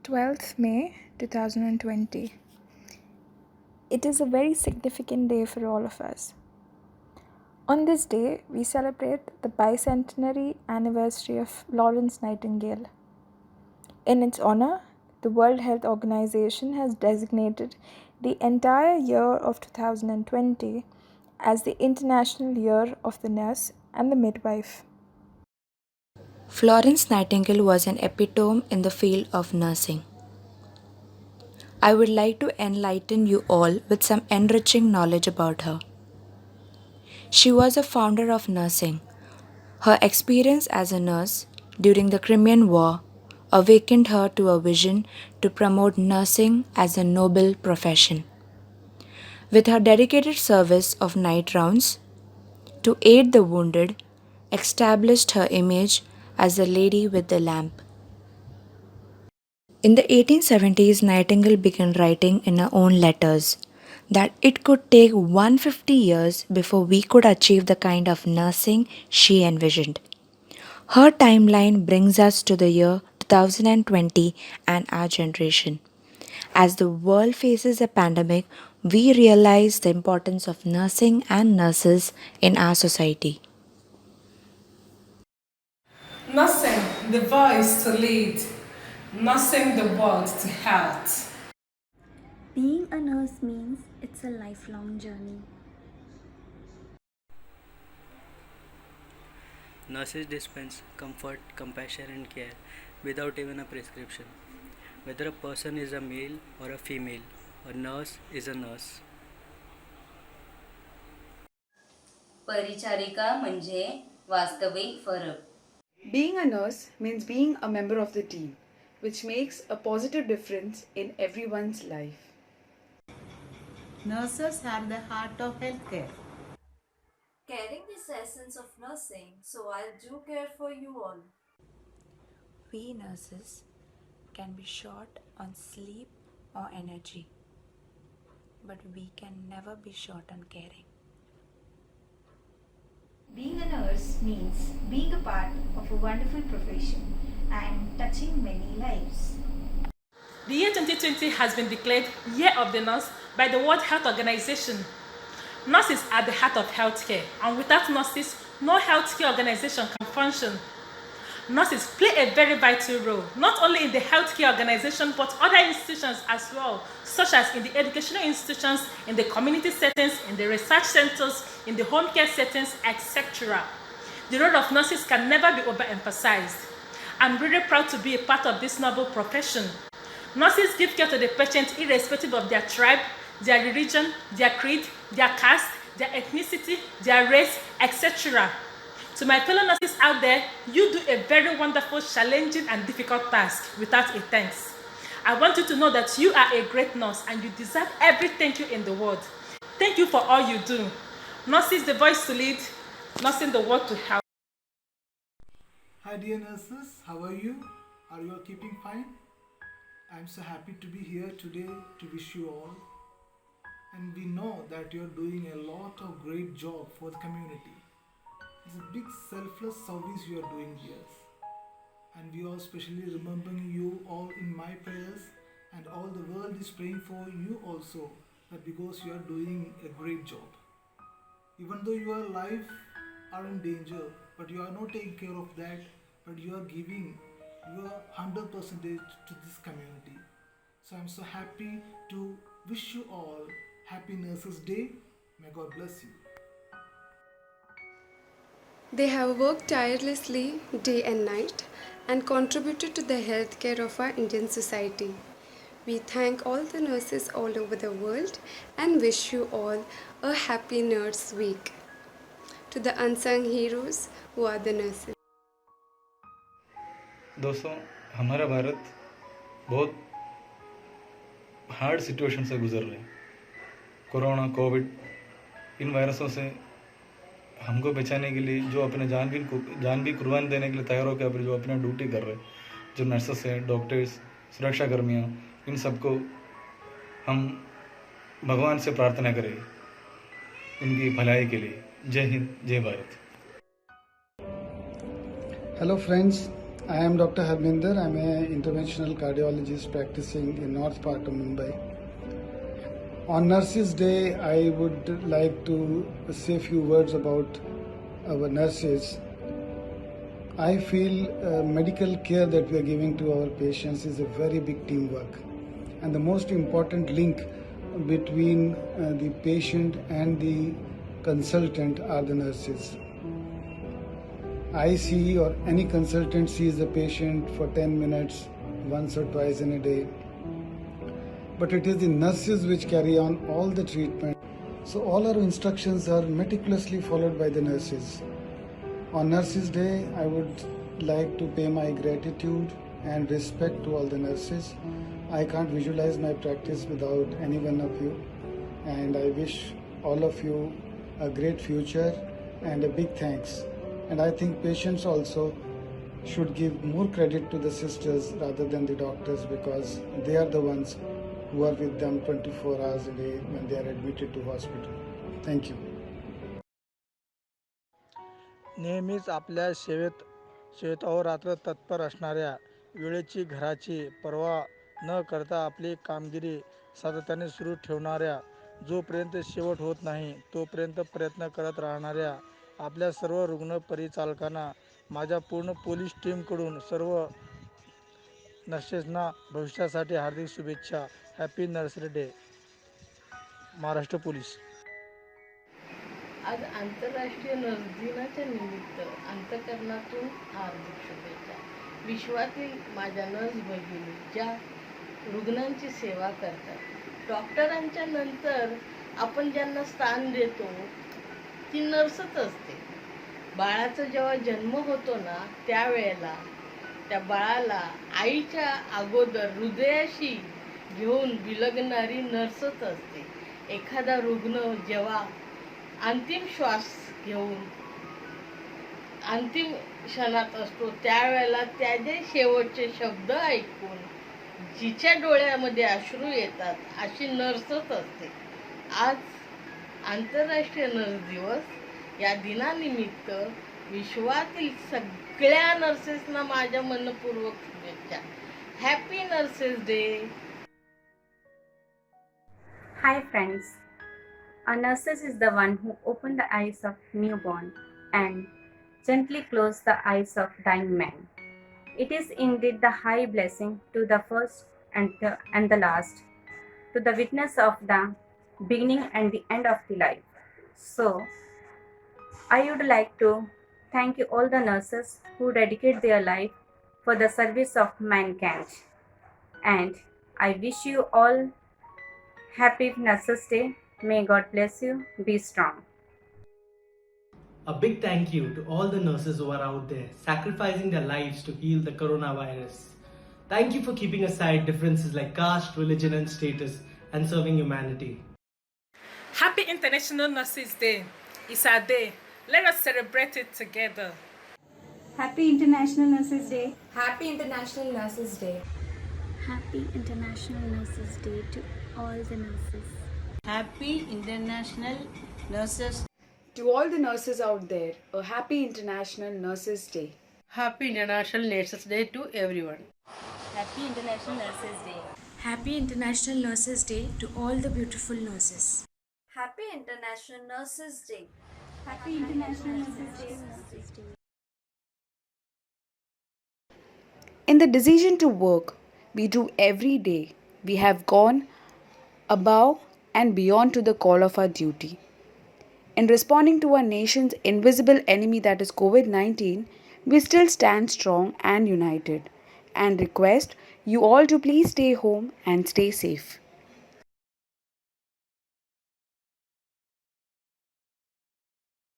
12th May 2020. It is a very significant day for all of us. On this day, we celebrate the bicentenary anniversary of Florence Nightingale. In its honor, the World Health Organization has designated the entire year of 2020 as the International Year of the Nurse and the Midwife. Florence Nightingale was an epitome in the field of nursing. I would like to enlighten you all with some enriching knowledge about her. She was a founder of nursing. Her experience as a nurse during the Crimean War awakened her to a vision to promote nursing as a noble profession. With her dedicated service of night rounds to aid the wounded, established her image as the lady with the lamp. In the 1870s, Nightingale began writing in her own letters that it could take 150 years before we could achieve the kind of nursing she envisioned. Her timeline brings us to the year 2020 and our generation. As the world faces a pandemic, we realize the importance of nursing and nurses in our society. Nursing the voice to lead, nursing the world to health. Being a nurse means it's a lifelong journey. Nurses dispense comfort, compassion, and care without even a prescription. Whether a person is a male or a female, a nurse is a nurse. परिचारिका म्हणजे वास्तविक फरक. Being a nurse means being a member of the team, which makes a positive difference in everyone's life. Nurses are the heart of healthcare. Carrying this essence of nursing, so I do care for you all. We nurses can be short on sleep or energy, but we can never be short on caring. Being a nurse means being a part of a wonderful profession and touching many lives. The year 2020 has been declared Year of the Nurse by the World Health Organization. Nurses are the heart of healthcare, and without nurses, no healthcare organization can function. Nurses play a very vital role, not only in the healthcare organization, but other institutions as well, such as in the educational institutions, in the community settings, in the research centers, in the home care settings, etc. The role of nurses can never be overemphasized. I'm really proud to be a part of this noble profession. Nurses give care to the patient irrespective of their tribe, their religion, their creed, their caste, their ethnicity, their race, etc. To my fellow nurses out there, you do a very wonderful, challenging, and difficult task without a thanks. I want you to know that you are a great nurse and you deserve every thank you in the world. Thank you for all you do. Nurses, the voice to lead, nursing the world to help. Hi dear nurses, how are you? Are you all keeping fine? I'm so happy to be here today to wish you all. And we know that you're doing a lot of great job for the community. It's a big selfless service you are doing here. And we are especially remembering you all in my prayers, and all the world is praying for you also, that because you are doing a great job. Even though your life are in danger, but you are not taking care of that, but you are giving your 100% to this community. So I'm so happy to wish you all Happy Nurses Day. May God bless you. They have worked tirelessly day and night and contributed to the healthcare of our Indian society. We thank all the nurses all over the world and wish you all a happy Nurse Week. To the unsung heroes who are the nurses. दोस्तों, हमारा भारत बहुत hard situation से गुजर रहा है. Corona, Covid, इन वायरसों से हमको बचाने के लिए जो अपने जान भी कुर्बान देने के लिए तैयार होकर जो अपना ड्यूटी कर रहे हैं, जो नर्सेस हैं, डॉक्टर्स, सुरक्षा कर्मियाँ, इन सबको हम भगवान से प्रार्थना करें इनकी भलाई के लिए. जय हिंद, जय Bharat. Hello friends, I am Dr. Harminder. I am an interventional cardiologist practicing in north part of Mumbai. On Nurses Day, I would like to say a few words about our nurses. I feel medical care that we are giving to our patients is a very big teamwork. And the most important link between the patient and the consultant are the nurses. I see or any consultant sees the patient for 10 minutes once or twice in a day. But it is the nurses which carry on all the treatment. So all our instructions are meticulously followed by the nurses. On Nurses Day, I would like to pay my gratitude and respect to all the nurses. I can't visualize my practice without any one of you. And I wish all of you a great future and a big thanks. And I think patients also should give more credit to the sisters rather than the doctors, because they are the ones who are with them 24 hours a day when they are admitted to hospital. Thank you. नेहमीच आपल्या सेवेत अहोरात्र तत्पर असणाऱ्या, वेळेची घराची पर्वा न करता आपली कामगिरी सातत्याने सुरू ठेवणाऱ्या, जोपर्यंत शेवट होत नाही तोपर्यंत प्रयत्न करत राहणाऱ्या आपल्या सर्व रुग्ण परिचालकांना माझ्या पूर्ण पोलीस टीमकडून सर्व नर्सेसना भविष्यासाठी हार्दिक शुभेच्छा. Happy nursery day, Maharashtra police. आज आंतरराष्ट्रीय नर्स दिनाच्या निमित्त अंतःकरणातून हार्दिक शुभेच्छा. विश्वातील माझ्या नर्स भगिनी ज्या रुग्णांची सेवा करतात, डॉक्टरांच्या नंतर आपण ज्यांना स्थान देतो ती नर्सच असते. बाळाचा जेव्हा जन्म होतो ना, त्यावेळेला त्या बाळाला आईच्या अगोदर हृदयाशी घेऊन बिलगणारी नर्सच असते. एखादा रुग्ण जेव्हा अंतिम श्वास घेऊन अंतिम क्षणात असतो, त्यावेळेला त्याचे शेवटचे शब्द ऐकून जिच्या डोळ्यामध्ये अश्रू येतात अशी नर्सच असते. आज आंतरराष्ट्रीय नर्स दिवस या दिनानिमित्त विश्वातील सगळ्या नर्सेसना माझ्या मनपूर्वक शुभेच्छा. Happy nurses day. Hi friends. A nurse is the one who opened the eyes of newborn and gently closed the eyes of dying man. It is indeed the high blessing to the first and the last, to the witness of the beginning and the end of the life. So, I would like to thank you all the nurses who dedicate their life for the service of mankind. And I wish you all happy Nurses Day. May God bless you. Be strong. A big thank you to all the nurses who are out there sacrificing their lives to heal the coronavirus. Thank you for keeping aside differences like caste, religion and status and serving humanity. Happy International Nurses Day. It's our day. Let us celebrate it together. Happy International Nurses Day. Happy International Nurses Day. Happy International Nurses Day to all the nurses. Happy International Nurses. To all the nurses out there, a happy International Nurses Day. Happy International Nurses Day to everyone. Happy International Nurses Day. Happy International Nurses Day to all the beautiful nurses. Happy International Nurses Day. Happy International Nurses Day. In the decision to work we do every day, we have gone above and beyond to the call of our duty. In responding to our nation's invisible enemy, that is COVID-19, we still stand strong and united and request you all to please stay home and stay safe.